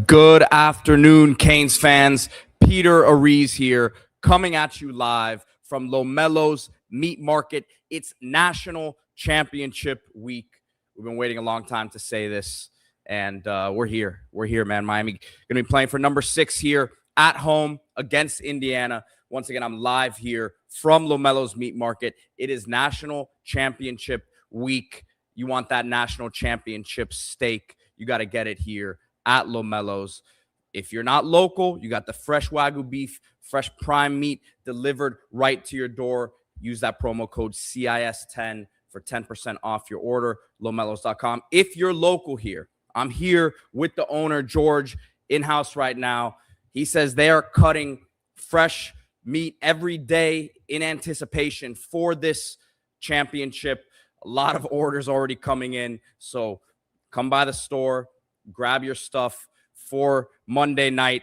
Good afternoon, Canes fans. Peter Ariz here, coming at you live from Lomelo's Meat Market. It's National Championship Week. We've been waiting a long time to say this, and we're here. We're here, man. Miami going to be playing for number 6 here at home against Indiana. Once again, I'm live here from Lomelo's Meat Market. It is National Championship Week. You want that national championship steak, you got to get it here at Lomelo's. If you're not local, you got the fresh Wagyu beef, fresh prime meat delivered right to your door. Use that promo code CIS10 for 10% off your order, lomelos.com. If you're local here, I'm here with the owner, George, in-house right now. He says they are cutting fresh meat every day in anticipation for this championship. A lot of orders already coming in, so come by the store, grab your stuff for Monday night.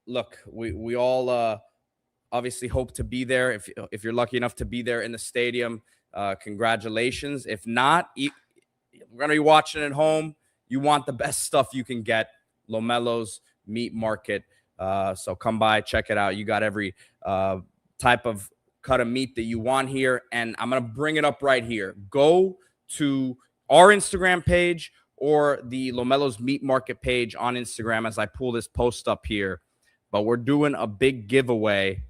Look, we all obviously hope to be there. If you're lucky enough to be there in the stadium, congratulations. If not, we're going to be watching at home. You want the best stuff you can get. Lomelo's Meat Market. So come by, check it out. You got every type of cut of meat that you want here, and I'm going to bring it up right here. Go to our Instagram page or the Lomelo's Meat Market page on Instagram as I pull this post up here. But we're doing a big giveaway.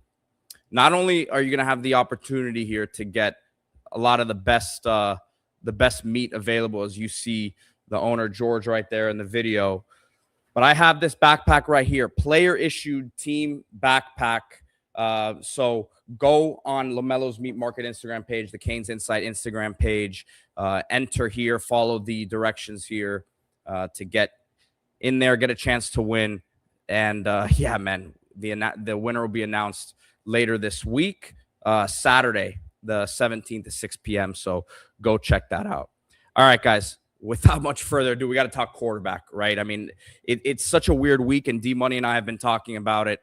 Not only are you going to have the opportunity here to get a lot of the best meat available, as you see the owner George right there in the video, but I have this backpack right here, player issued team backpack. So go on Lomelo's Meat Market Instagram page, the Canes Insight Instagram page, enter here, follow the directions here to get in there, get a chance to win. And yeah, man, the winner will be announced later this week, Saturday, the 17th at 6 p.m. So go check that out. All right, guys, without much further ado, we got to talk quarterback, right? I mean, it's such a weird week, and D-Money and I have been talking about it.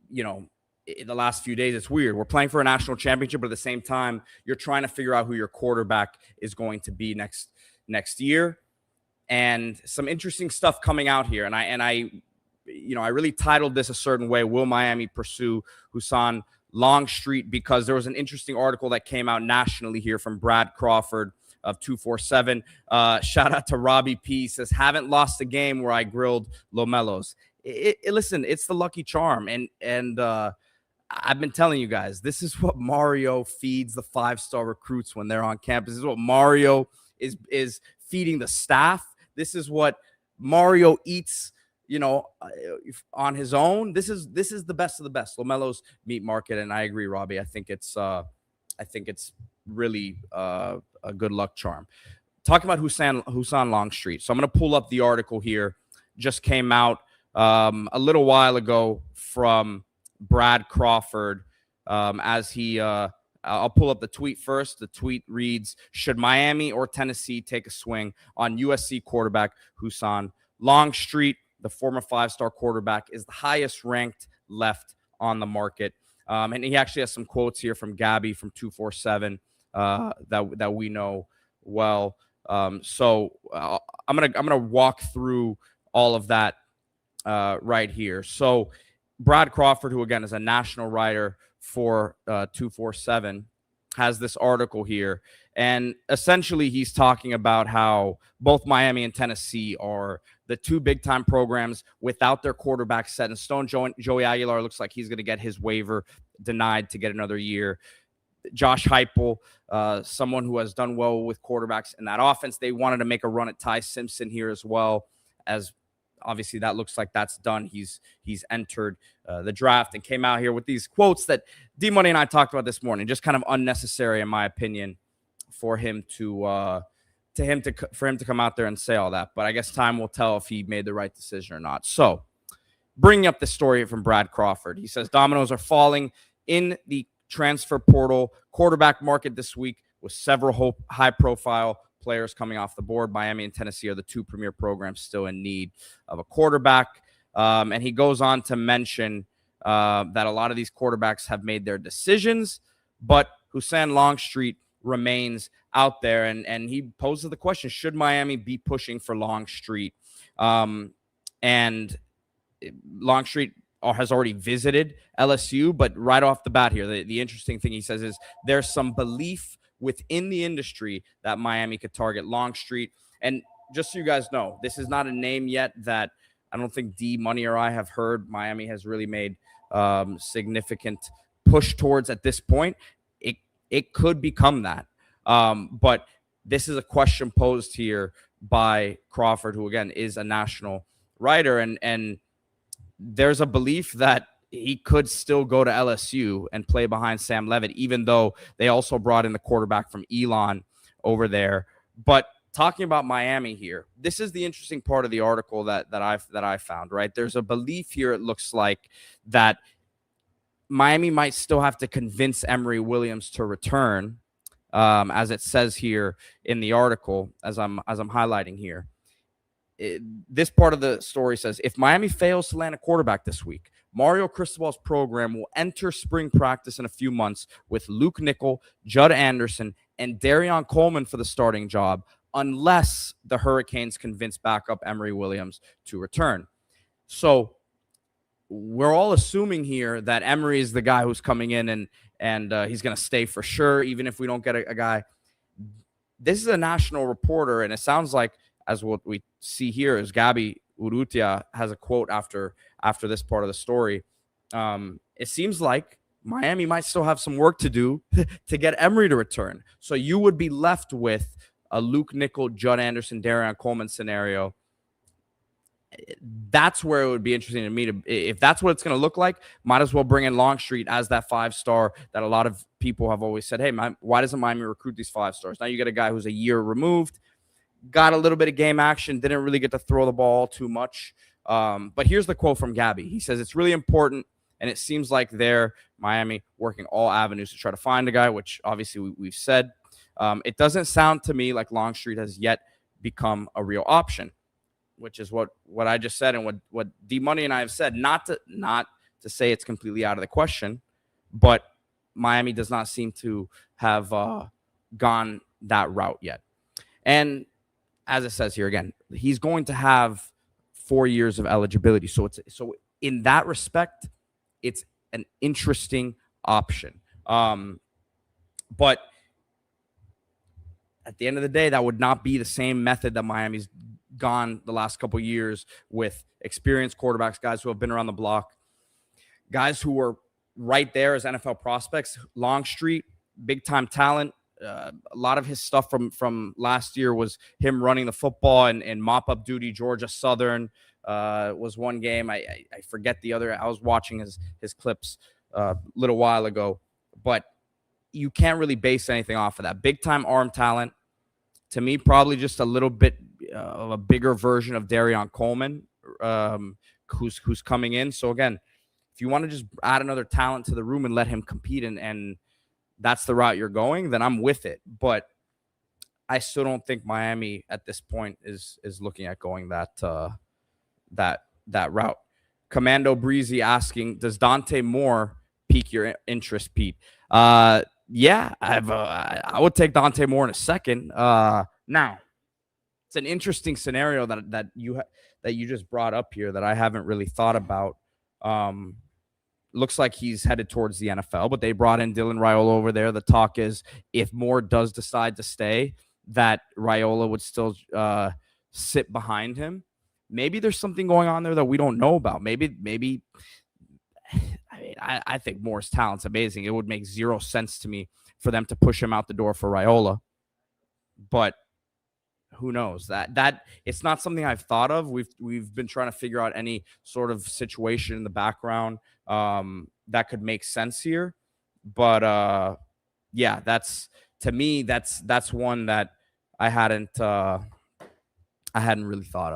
You know, in the last few days, it's weird. We're playing for a national championship, but at the same time, you're trying to figure out who your quarterback is going to be next year. And some interesting stuff coming out here. And I really titled this a certain way. Will Miami pursue Husan Longstreet? Because there was an interesting article that came out nationally here from Brad Crawford of 247. Shout out to Robbie P. Says, haven't lost a game where I grilled Lomelo's. Listen, it's the lucky charm. And I've been telling you guys, this is what Mario feeds the 5-star recruits when they're on campus. This is what Mario is feeding the staff. This is what Mario eats, on his own. This is the best of the best. Lomelo's Meat Market, and I agree, Robbie. I think it's really a good luck charm. Talking about Husan Longstreet. So I'm going to pull up the article here. Just came out a little while ago from Brad Crawford, as he I'll pull up the tweet first. The tweet reads, should Miami or Tennessee take a swing on USC quarterback Husan Longstreet? The former 5-star quarterback is the highest ranked left on the market. And he actually has some quotes here from Gabby from 247 that we know well. So I'm gonna walk through all of that right here. So Brad Crawford, who again is a national writer for 247, has this article here, and essentially he's talking about how both Miami and Tennessee are the two big-time programs without their quarterback set in stone. Joey Aguilar looks like he's going to get his waiver denied to get another year. Josh Heupel, someone who has done well with quarterbacks in that offense. They wanted to make a run at Ty Simpson here as well, as obviously that looks like that's done. He's entered the draft and came out here with these quotes that D-Money and I talked about this morning. Just kind of unnecessary, in my opinion, for him to come out there and say all that. But I guess time will tell if he made the right decision or not. So bringing up the story from Brad Crawford, he says dominoes are falling in the transfer portal quarterback market this week, with several high-profile players coming off the board. Miami and Tennessee are the two premier programs still in need of a quarterback. And he goes on to mention that a lot of these quarterbacks have made their decisions, but Husan Longstreet remains out there, and he poses the question: should Miami be pushing for Longstreet? And Longstreet has already visited LSU, but right off the bat here, the interesting thing he says is there's some belief within the industry that Miami could target Longstreet. And just so you guys know, this is not a name yet that I don't think D Money or I have heard Miami has really made significant push towards at this point. It could become that. But this is a question posed here by Crawford, who again is a national writer, and there's a belief that he could still go to LSU and play behind Sam Levitt, even though they also brought in the quarterback from Elon over there. But talking about Miami here, this is the interesting part of the article that I found, right? There's a belief here, it looks like, that Miami might still have to convince Emory Williams to return, as it says here in the article, as I'm highlighting here. This part of the story says, if Miami fails to land a quarterback this week, Mario Cristobal's program will enter spring practice in a few months with Luke Nickel, Judd Anderson, and Darion Coleman for the starting job, unless the Hurricanes convince backup Emory Williams to return. So we're all assuming here that Emory is the guy who's coming in and he's going to stay for sure, even if we don't get a guy. This is a national reporter, and it sounds like, as what we see here, is Gabby Urrutia has a quote after this part of the story. It seems like Miami might still have some work to do to get Emory to return. So you would be left with a Luke Nickel, Judd Anderson, Darion Coleman scenario. That's where it would be interesting to me. If that's what it's going to look like, might as well bring in Longstreet as that 5-star that a lot of people have always said, hey, why doesn't Miami recruit these 5-stars? Now you get a guy who's a year removed, got a little bit of game action, didn't really get to throw the ball too much. But here's the quote from Gabby. He says, it's really important, and it seems like they're, Miami, working all avenues to try to find a guy, which obviously we've said. It doesn't sound to me like Longstreet has yet become a real option, which is what I just said and what D Money and I have said. Not to say it's completely out of the question, but Miami does not seem to have gone that route yet. And as it says here again, he's going to have 4 years of eligibility. So in that respect, it's an interesting option. But at the end of the day, that would not be the same method that Miami's gone the last couple of years with experienced quarterbacks, guys who have been around the block, guys who were right there as NFL prospects. Longstreet, big-time talent. A lot of his stuff from last year was him running the football and mop-up duty. Georgia Southern was one game. I forget the other. I was watching his clips a little while ago. But you can't really base anything off of that. Big-time arm talent. To me, probably just a little bit of a bigger version of Darion Coleman, who's coming in. So, again, if you want to just add another talent to the room and let him compete and that's the route you're going, then I'm with it. But I still don't think Miami at this point is looking at going that route. Commando Breezy asking, does Dante Moore pique your interest, Pete? Yeah, I would take Dante Moore in a second. Now, it's an interesting scenario that you just brought up here that I haven't really thought about. Looks like he's headed towards the NFL, but they brought in Dylan Raiola over there. The talk is if Moore does decide to stay, that Raiola would still sit behind him. Maybe there's something going on there that we don't know about. Maybe. I mean, I think Moore's talent's amazing. It would make zero sense to me for them to push him out the door for Raiola, but who knows? That it's not something I've thought of. We've been trying to figure out any sort of situation in the background that could make sense here. But yeah, that's to me that's one that I hadn't really thought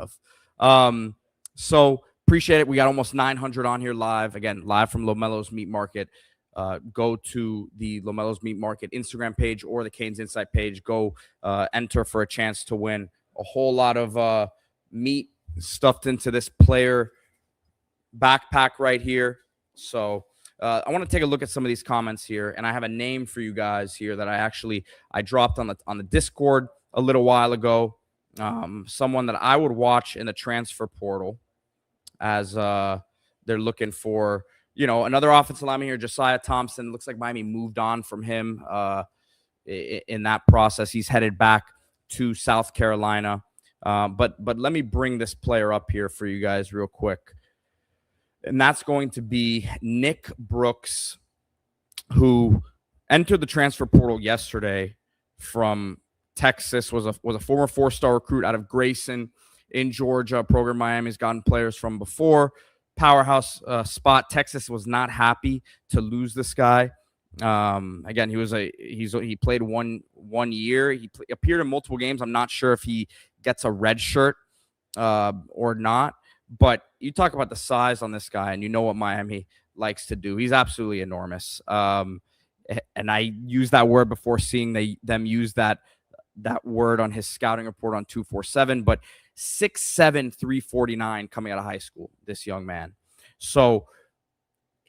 of. So appreciate it. We got almost 900 on here live. Again, live from Lomelo's Meat Market. Go to the Lomelo's Meat Market Instagram page or the Canes Insight page. Go enter for a chance to win a whole lot of meat stuffed into this player backpack right here. So I want to take a look at some of these comments here, and I have a name for you guys here that I dropped on the Discord a little while ago. Someone that I would watch in the transfer portal as they're looking for, another offensive lineman here, Josiah Thompson. Looks like Miami moved on from him in that process. He's headed back to South Carolina. But let me bring this player up here for you guys real quick. And that's going to be Nick Brooks, who entered the transfer portal yesterday from Texas, was a former 4-star recruit out of Grayson in Georgia, a program Miami's gotten players from before. Powerhouse spot. Texas was not happy to lose this guy. Again, he played one year. He appeared in multiple games. I'm not sure if he gets a red shirt or not. But you talk about the size on this guy, and you know what Miami likes to do. He's absolutely enormous. And I used that word before seeing them use that word on his scouting report on 247. But 6'7", 349 coming out of high school, this young man. So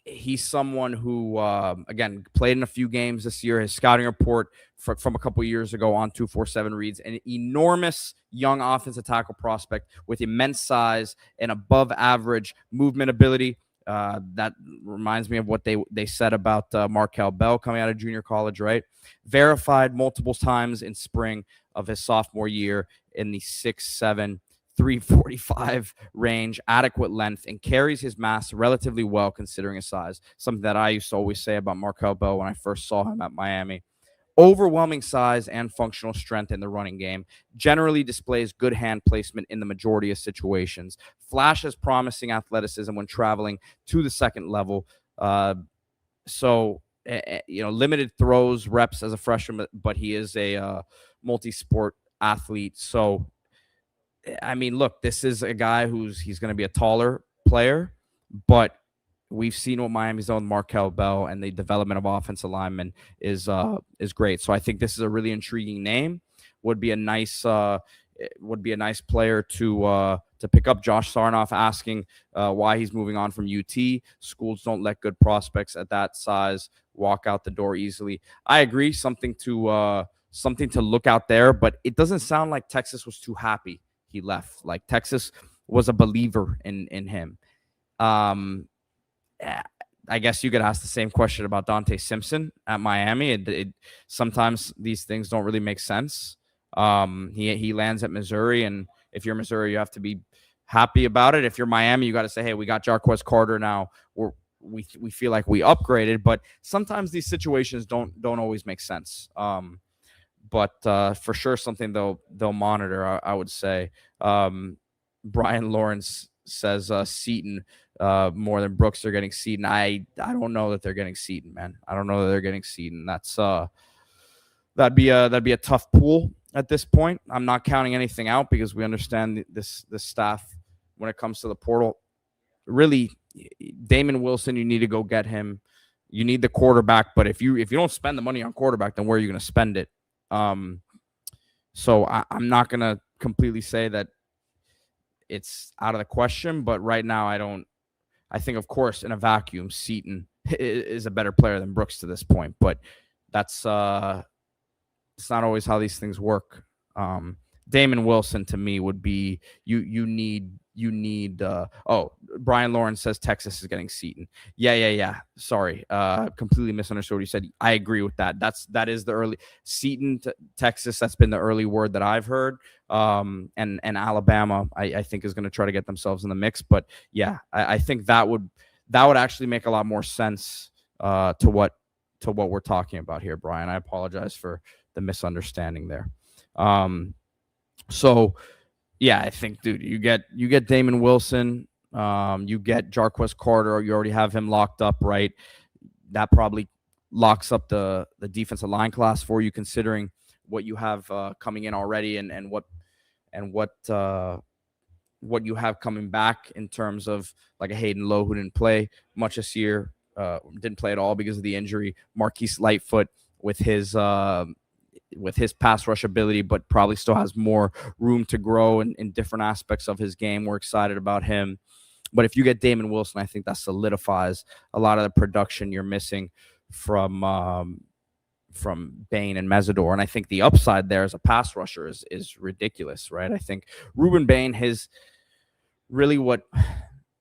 he's someone who, again, played in a few games this year. His scouting report from a couple years ago on 247 reads an enormous young offensive tackle prospect with immense size and above average movement ability. That reminds me of what they said about Markel Bell coming out of junior college, right? Verified multiple times in spring of his sophomore year in the 6'7", 345 range, adequate length, and carries his mass relatively well considering his size. Something that I used to always say about Markel Bell when I first saw him at Miami. Overwhelming size and functional strength in the running game. Generally displays good hand placement in the majority of situations. Flashes promising athleticism when traveling to the second level. Limited throws, reps as a freshman, but he is a multi-sport athlete. So, I mean, look, this is a guy he's going to be a taller player, but we've seen what Miami's done with Markel Bell, and the development of offensive linemen is great. So I think this is a really intriguing name. Would be a nice player to pick up. Josh Sarnoff asking why he's moving on from UT. Schools don't let good prospects at that size walk out the door easily. I agree. Something to look out there, but it doesn't sound like Texas was too happy he left. Like, Texas was a believer in him. I guess you could ask the same question about Dante Simpson at Miami. Sometimes these things don't really make sense. He lands at Missouri, and if you're Missouri, you have to be happy about it. If you're Miami, you got to say, hey, we got Jarquez Carter now. We feel like we upgraded, but sometimes these situations don't always make sense. But for sure, something they'll monitor, I would say. Brian Lawrence says Seton more than Brooks. They're getting Seton. I don't know that they're getting Seton, man. I don't know that they're getting Seton. That's that'd be a tough pool at this point. I'm not counting anything out because we understand this staff when it comes to the portal. Really, Damon Wilson, you need to go get him. You need the quarterback, but if you don't spend the money on quarterback, then where are you going to spend it? So I'm not going to completely say that it's out of the question, but right now I think, of course, in a vacuum, Seton is a better player than Brooks to this point, but that's it's not always how these things work. Damon Wilson to me would be you need Brian Lawrence says Texas is getting Seton. Yeah. Sorry. Completely misunderstood what you said. I agree with that. That is the early Seton to Texas. That's been the early word that I've heard. And Alabama, I think, is going to try to get themselves in the mix. But yeah, I think that would actually make a lot more sense to what we're talking about here, Brian. I apologize for the misunderstanding there. So yeah, I think, dude, you get Damon Wilson, you get Jarquez Carter, you already have him locked up, right? That probably locks up the defensive line class for you, considering what you have coming in already and what you have coming back in terms of like a Hayden Lowe, who didn't play much this year, didn't play at all because of the injury. Marquise Lightfoot with his pass rush ability, but probably still has more room to grow in different aspects of his game. We're excited about him. But if you get Damon Wilson, I think that solidifies a lot of the production you're missing from Bane and Mesidor. And I think the upside there as a pass rusher is ridiculous, right? I think Ruben Bane, his really what,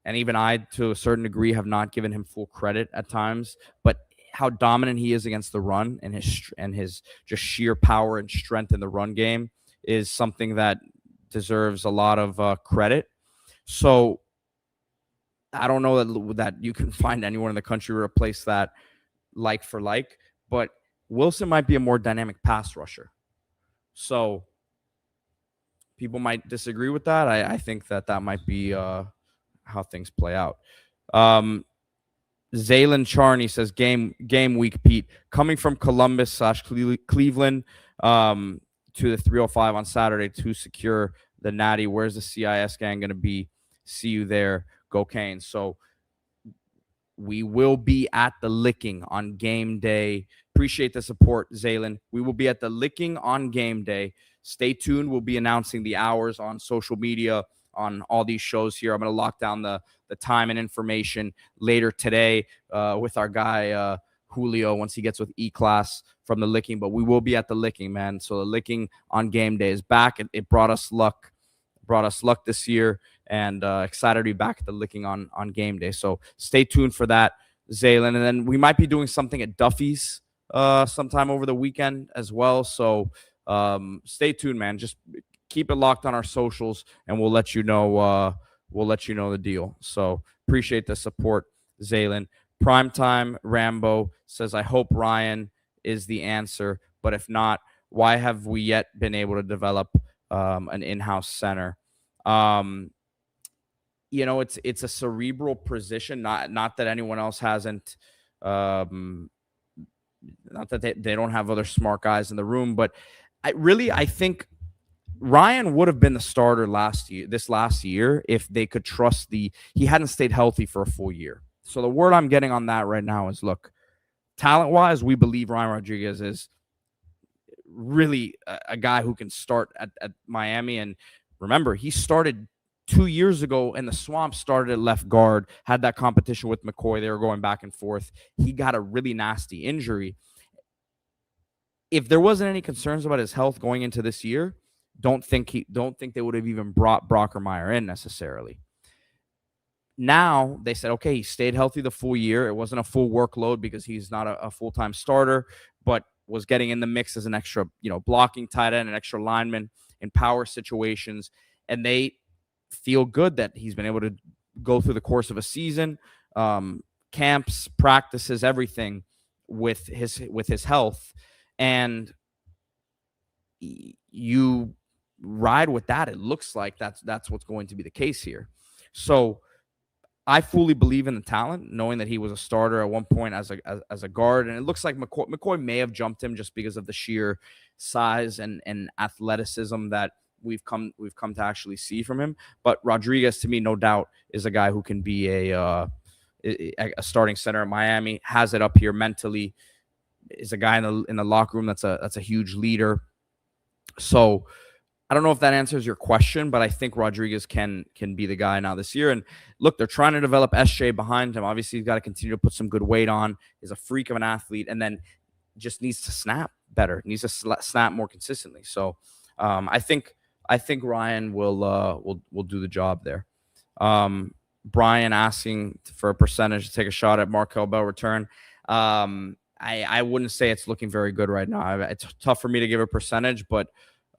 and even I, to a certain degree, have not given him full credit at times, but how dominant he is against the run and his just sheer power and strength in the run game is something that deserves a lot of credit. So I don't know that you can find anyone in the country to replace that like for like, but Wilson might be a more dynamic pass rusher. So people might disagree with that. I think that might be how things play out. Zaylin Charney says game week, Pete. Coming from Columbus / Cleveland to the 305 on Saturday to secure the Natty. Where's the CIS gang going to be? See you there. Go Canes. So we will be at the Licking on game day. Appreciate the support, Zaylin. We will be at the Licking on game day. Stay tuned. We'll be announcing the hours on social media on all these shows here. I'm going to lock down the time and information later today with our guy Julio once he gets with E-Class from the Licking. But we will be at the Licking, man. So the Licking on game day is back. It brought us luck. Brought us luck this year, and excited to be back at the Licking on game day. So stay tuned for that, Zaylin. And then we might be doing something at Duffy's sometime over the weekend as well. So stay tuned, man. Just keep it locked on our socials, and we'll let you know. We'll let you know the deal. So appreciate the support, Zaylin. Primetime Rambo says, I hope Ryan is the answer, but if not, why have we yet been able to develop an in-house center? You know, it's a cerebral position. Not that anyone else hasn't. Not that they don't have other smart guys in the room, but I think Ryan would have been the starter this last year if they could trust he hadn't stayed healthy for a full year. So the word I'm getting on that right now is, look, talent-wise, we believe Ryan Rodriguez is really a guy who can start at Miami. And remember, he started 2 years ago in the Swamp, started at left guard, had that competition with McCoy. They were going back and forth. He got a really nasty injury. If there wasn't any concerns about his health going into this year, don't think they would have even brought Brockermeyer in necessarily. Now they said, okay, he stayed healthy the full year. It wasn't a full workload because he's not a full-time starter, but was getting in the mix as an extra, blocking tight end, an extra lineman in power situations. And they feel good that he's been able to go through the course of a season, camps, practices, everything with his health. And you ride with that. It looks like that's what's going to be the case here. So I fully believe in the talent, knowing that he was a starter at one point as a guard, and it looks like McCoy may have jumped him just because of the sheer size and athleticism that we've come to actually see from him. But Rodriguez, to me, no doubt, is a guy who can be a starting center in Miami. Has it up here mentally. Is a guy in the locker room that's a huge leader. So I don't know if that answers your question, but I think Rodriguez can be the guy now this year. And look, they're trying to develop SJ behind him. Obviously, he's got to continue to put some good weight on. He's a freak of an athlete, and then just needs to snap better. Needs to snap more consistently. So I think Ryan will do the job there. Brian asking for a percentage to take a shot at Markel Bell return. I wouldn't say it's looking very good right now. It's tough for me to give a percentage, but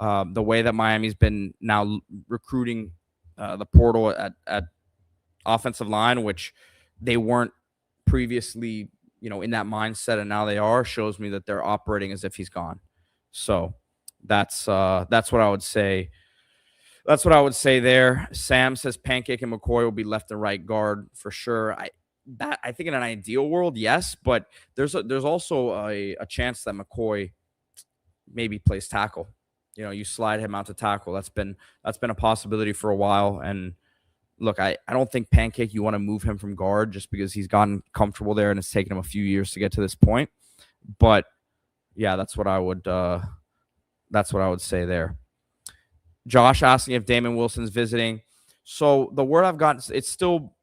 the way that Miami's been now recruiting the portal at offensive line, which they weren't previously, in that mindset, and now they are, shows me that they're operating as if he's gone. So that's what I would say. That's what I would say there. Sam says Pancake and McCoy will be left and right guard for sure. I think in an ideal world, yes, but there's also a chance that McCoy maybe plays tackle. You slide him out to tackle. That's been a possibility for a while. And look, I don't think Pancake, you want to move him from guard just because he's gotten comfortable there and it's taken him a few years to get to this point. But yeah, that's what I would say there. Josh asking if Damon Wilson's visiting. So the word I've gotten, it's still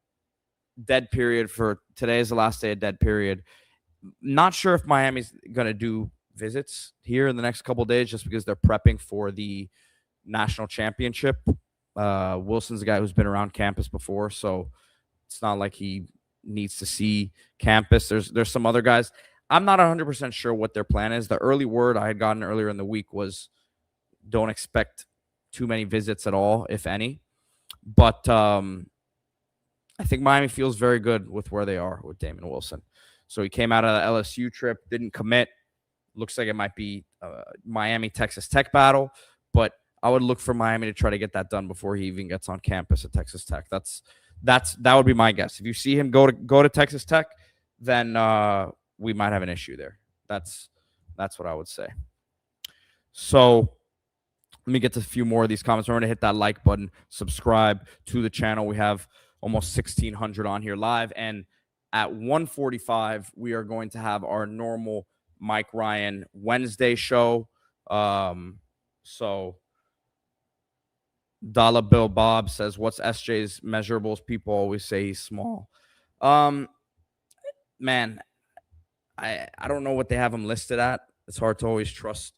dead period for today is the last day of dead period. Not sure if Miami's going to do visits here in the next couple of days just because they're prepping for the national championship. Wilson's a guy who's been around campus before, so it's not like he needs to see campus. There's some other guys. I'm not 100% sure what their plan is. The early word I had gotten earlier in the week was don't expect too many visits at all, if any. But I think Miami feels very good with where they are with Damon Wilson. So he came out of the LSU trip, didn't commit. Looks like it might be Miami-Texas Tech battle, but I would look for Miami to try to get that done before he even gets on campus at Texas Tech. That would be my guess. If you see him go to Texas Tech, then we might have an issue there. That's what I would say. So let me get to a few more of these comments. Remember to hit that like button, subscribe to the channel. We have almost 1,600 on here live, and at 1:45, we are going to have our normal Mike Ryan Wednesday show. So Dollar Bill Bob says, what's SJ's measurables? People always say he's small. Man, I don't know what they have him listed at. It's hard to always trust.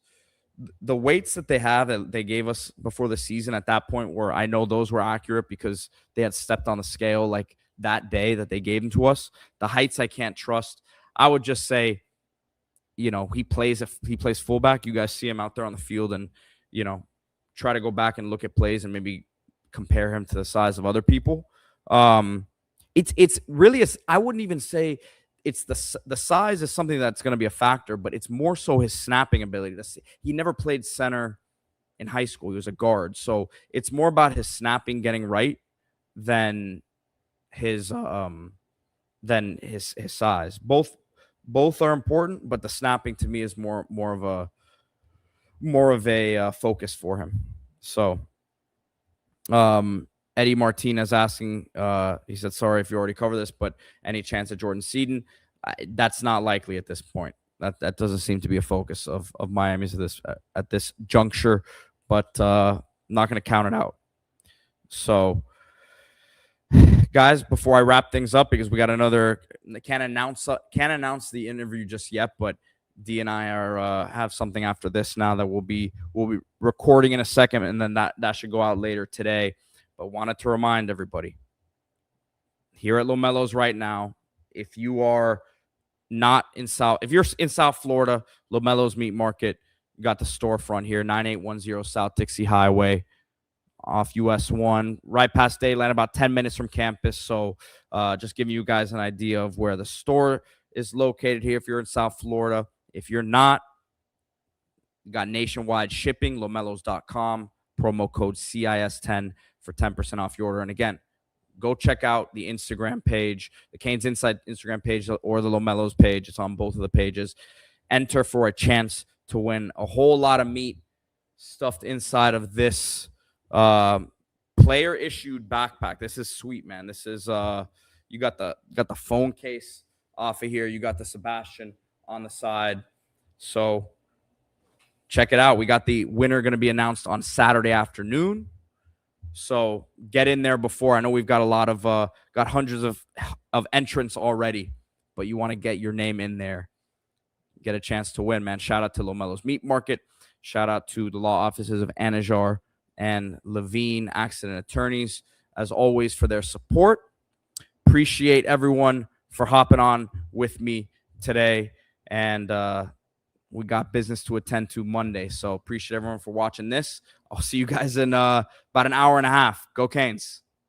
The weights that they have that they gave us before the season at that point where I know those were accurate because they had stepped on the scale like that day that they gave them to us. The heights I can't trust. I would just say, he plays fullback. You guys see him out there on the field and, try to go back and look at plays and maybe compare him to the size of other people. It's really, I wouldn't even say it's the size is something that's going to be a factor, but it's more so his snapping ability. He never played center in high school. He was a guard. So it's more about his snapping getting right than his size. Both are important, but the snapping to me is more of a focus for him. So Eddie Martinez asking, he said, sorry if you already covered this, but any chance of Jordan Seaton? That's not likely at this point. That doesn't seem to be a focus of Miami's at this juncture, but I'm not going to count it out. So, guys, before I wrap things up, because we got can't announce the interview just yet, but D and I have something after this now that we'll be recording in a second, and then that should go out later today. But wanted to remind everybody here at Lomelo's right now, if you're in South Florida, Lomelo's Meat Market, you got the storefront here, 9810 South Dixie Highway, off US 1, right past Dayland, about 10 minutes from campus. So just giving you guys an idea of where the store is located here if you're in South Florida. If you're not, you got nationwide shipping, lomelos.com, promo code CIS10 for 10% off your order. And again, go check out the Instagram page, the Canes Inside Instagram page or the Lomelos page. It's on both of the pages. Enter for a chance to win a whole lot of meat stuffed inside of this player issued backpack. This is sweet, man. This is you got the phone case off of here. You got the Sebastian on the side. So check it out. We got the winner going to be announced on Saturday afternoon. So get in there before. I know we've got a lot of got hundreds of entrants already, but you want to get your name in there. Get a chance to win, man. Shout out to Lomelo's Meat Market. Shout out to the law offices of Anajar and Levine Accident Attorneys, as always, for their support. Appreciate everyone for hopping on with me today. And we got business to attend to Monday. So appreciate everyone for watching this. I'll see you guys in about an hour and a half. Go Canes.